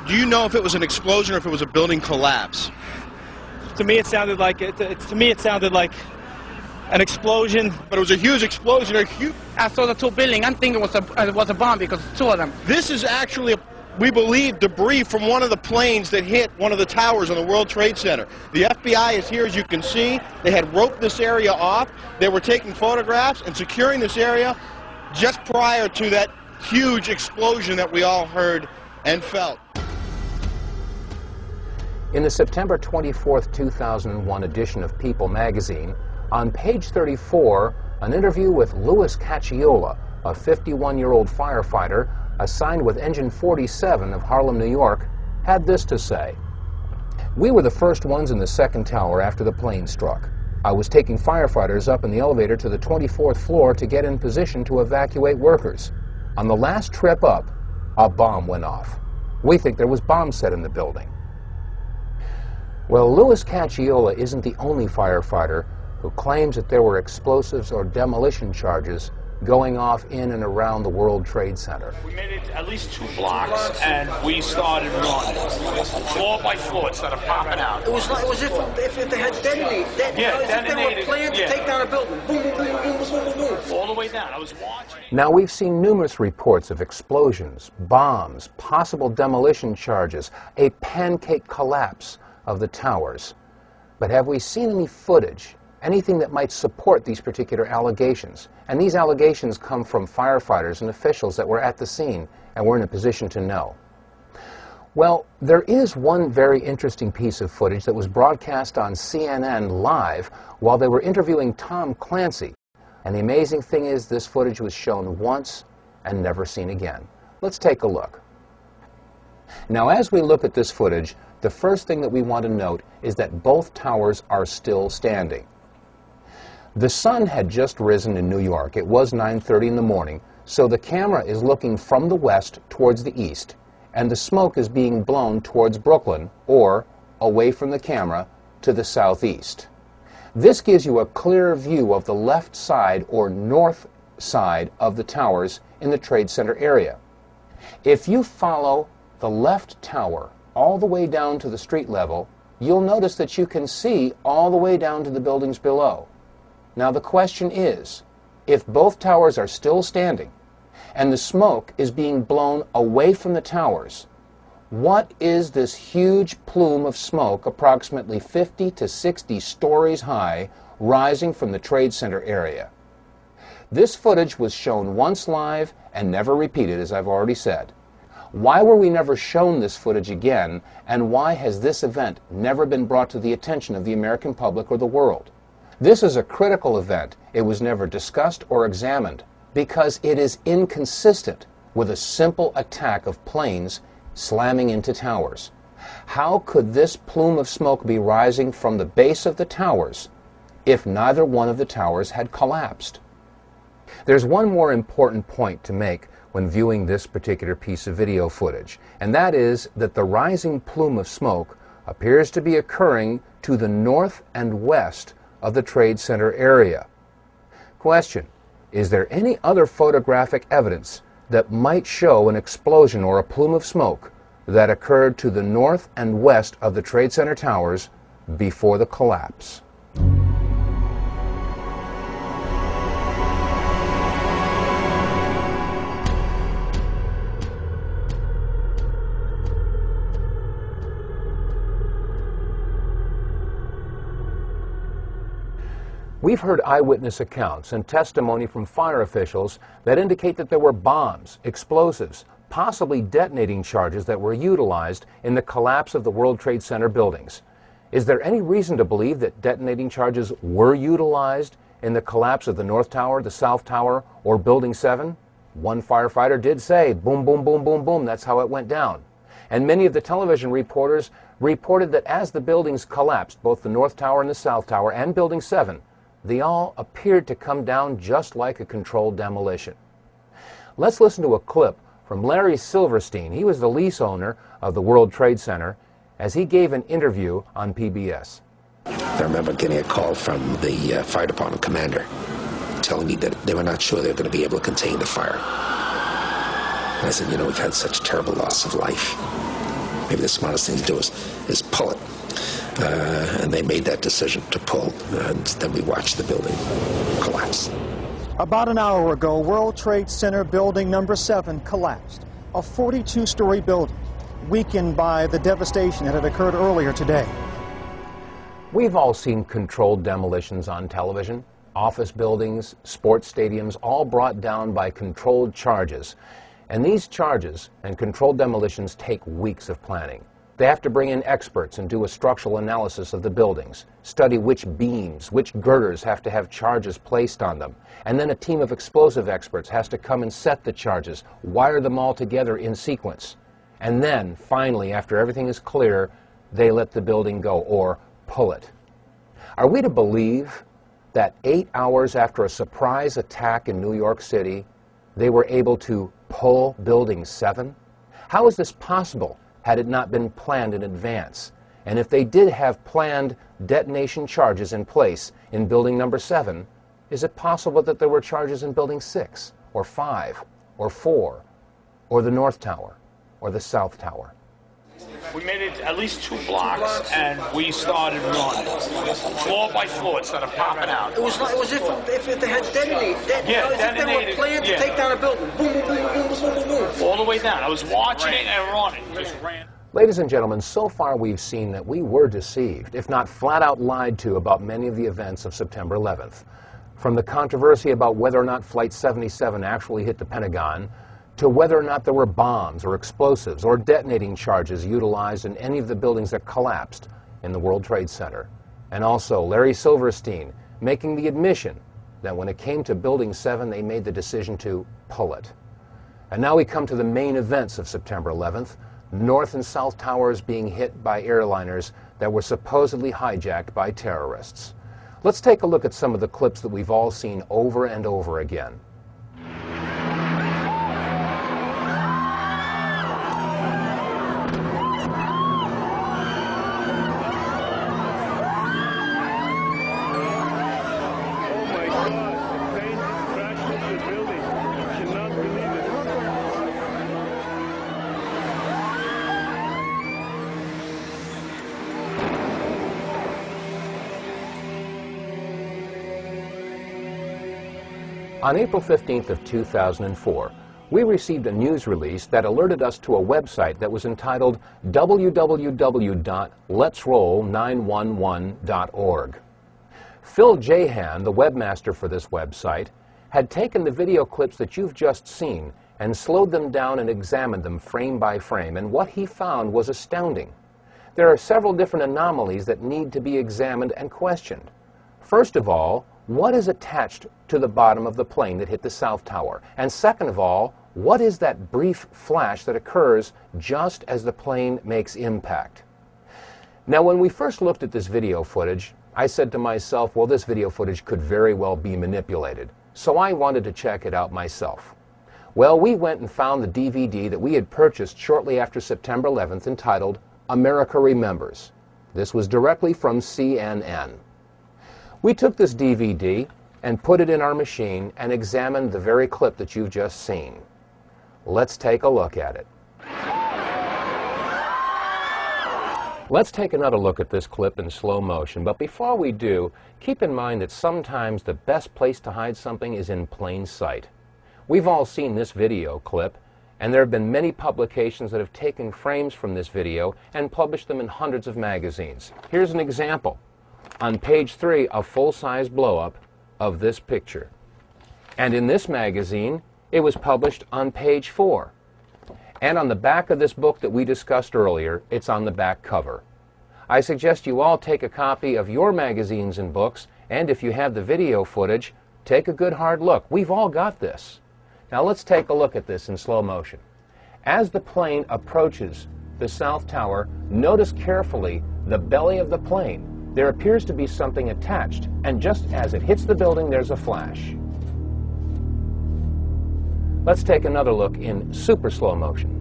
do you know if it was an explosion or if it was a building collapse? To me, it sounded like an explosion. But it was a huge explosion. I saw the two buildings. I'm thinking it was a bomb because two of them. This is actually, we believe, debris from one of the planes that hit one of the towers on the World Trade Center. The FBI is here, as you can see. They had roped this area off. They were taking photographs and securing this area just prior to that huge explosion that we all heard and felt. In the September 24, 2001 edition of People magazine, on page 34, an interview with Louis Cacciola, a 51-year-old firefighter assigned with Engine 47 of Harlem, New York, had this to say. "We were the first ones in the second tower after the plane struck. I was taking firefighters up in the elevator to the 24th floor to get in position to evacuate workers. On the last trip up, a bomb went off. We think there was bomb set in the building." Well, Louis Cacciola isn't the only firefighter who claims that there were explosives or demolition charges going off in and around the World Trade Center. We made it at least 2 blocks, and we started running, floor by floor, instead of popping out. It was if they had detonated. Yeah, detonated. They were planned to take down a building. Boom, boom, boom, boom, boom, boom, boom. All the way down. I was watching. Now, we've seen numerous reports of explosions, bombs, possible demolition charges, a pancake collapse of the towers. But have we seen any footage, anything that might support these particular allegations? And these allegations come from firefighters and officials that were at the scene and were in a position to know. Well, there is one very interesting piece of footage that was broadcast on CNN live while they were interviewing Tom Clancy. And the amazing thing is, this footage was shown once and never seen again. Let's take a look. Now, as we look at this footage, the first thing that we want to note is that both towers are still standing. The sun had just risen in New York. It was 9:30 in the morning, so the camera is looking from the west towards the east, and the smoke is being blown towards Brooklyn, or away from the camera to the southeast. This gives you a clear view of the left side or north side of the towers in the Trade Center area. If you follow the left tower all the way down to the street level, you'll notice that you can see all the way down to the buildings below. Now the question is, if both towers are still standing and the smoke is being blown away from the towers, what is this huge plume of smoke approximately 50 to 60 stories high rising from the Trade Center area? This footage was shown once live and never repeated, as I've already said. Why were we never shown this footage again, and why has this event never been brought to the attention of the American public or the world? This is a critical event. It was never discussed or examined because it is inconsistent with a simple attack of planes slamming into towers. How could this plume of smoke be rising from the base of the towers if neither one of the towers had collapsed? There's one more important point to make when viewing this particular piece of video footage, and that is that the rising plume of smoke appears to be occurring to the north and west of the Trade Center area. Question: is there any other photographic evidence that might show an explosion or a plume of smoke that occurred to the north and west of the Trade Center towers before the collapse? We've heard eyewitness accounts and testimony from fire officials that indicate that there were bombs, explosives, possibly detonating charges that were utilized in the collapse of the World Trade Center buildings. Is there any reason to believe that detonating charges were utilized in the collapse of the North Tower, the South Tower, or Building 7? One firefighter did say, boom, boom, boom, boom, boom, that's how it went down. And many of the television reporters reported that as the buildings collapsed, both the North Tower and the South Tower and Building 7, they all appeared to come down just like a controlled demolition. Let's listen to a clip from Larry Silverstein. He was the lease owner of the World Trade Center as he gave an interview on PBS. I remember getting a call from the fire department commander telling me that they were not sure they were going to be able to contain the fire. And I said, you know, we've had such terrible loss of life. maybe the smartest thing to do is pull it. And they made that decision to pull, and then we watched the building collapse. About an hour ago, World Trade Center building number 7 collapsed, a 42-story building, weakened by the devastation that had occurred earlier today. We've all seen controlled demolitions on television. Office buildings, sports stadiums, all brought down by controlled charges. And these charges and controlled demolitions take weeks of planning. They have to bring in experts and do a structural analysis of the buildings, study which beams, which girders have to have charges placed on them. And then a team of explosive experts has to come and set the charges, wire them all together in sequence. And then, finally, after everything is clear, they let the building go, or pull it. Are we to believe that 8 hours after a surprise attack in New York City, they were able to pull Building 7? How is this possible had it not been planned in advance? And if they did have planned detonation charges in place in Building number 7, is it possible that there were charges in Building 6, or 5, or 4, or the North Tower, or the South Tower? We made it at least 2 blocks, and we started running. Floor by floor, instead of popping out. It was like, it was if they had detonated. Yeah, as if they were planned to take down a building. Boom, boom, boom, boom, boom, boom, boom. All the way down. I was watching it and running. Just ran. Ladies and gentlemen, so far we've seen that we were deceived, if not flat out lied to, about many of the events of September 11th. From the controversy about whether or not Flight 77 actually hit the Pentagon, to whether or not there were bombs or explosives or detonating charges utilized in any of the buildings that collapsed in the World Trade Center. And also Larry Silverstein making the admission that when it came to Building 7, they made the decision to pull it. And now we come to the main events of September 11th, North and South Towers being hit by airliners that were supposedly hijacked by terrorists. Let's take a look at some of the clips that we've all seen over and over again. On April 15th of 2004, we received a news release that alerted us to a website that was entitled www.letsroll911.org. Phil Jahan, the webmaster for this website, had taken the video clips that you've just seen and slowed them down and examined them frame by frame, and what he found was astounding. There are several different anomalies that need to be examined and questioned. First of all, what is attached to the bottom of the plane that hit the South Tower? And second of all, what is that brief flash that occurs just as the plane makes impact? Now, when we first looked at this video footage, I said to myself, well, this video footage could very well be manipulated. So I wanted to check it out myself. Well, we went and found the DVD that we had purchased shortly after September 11th entitled America Remembers. This was directly from CNN. We took this DVD and put it in our machine and examined the very clip that you've just seen. Let's take a look at it. Let's take another look at this clip in slow motion, but before we do, keep in mind that sometimes the best place to hide something is in plain sight. We've all seen this video clip, and there have been many publications that have taken frames from this video and published them in hundreds of magazines. Here's an example. On page 3, a full-size blow-up of this picture. And in this magazine, it was published on page 4. And on the back of this book that we discussed earlier, it's on the back cover. I suggest you all take a copy of your magazines and books, and if you have the video footage, take a good hard look. We've all got this. Now let's take a look at this in slow motion. As the plane approaches the South Tower, notice carefully the belly of the plane. There appears to be something attached, and just as it hits the building, there's a flash. Let's take another look in super slow motion.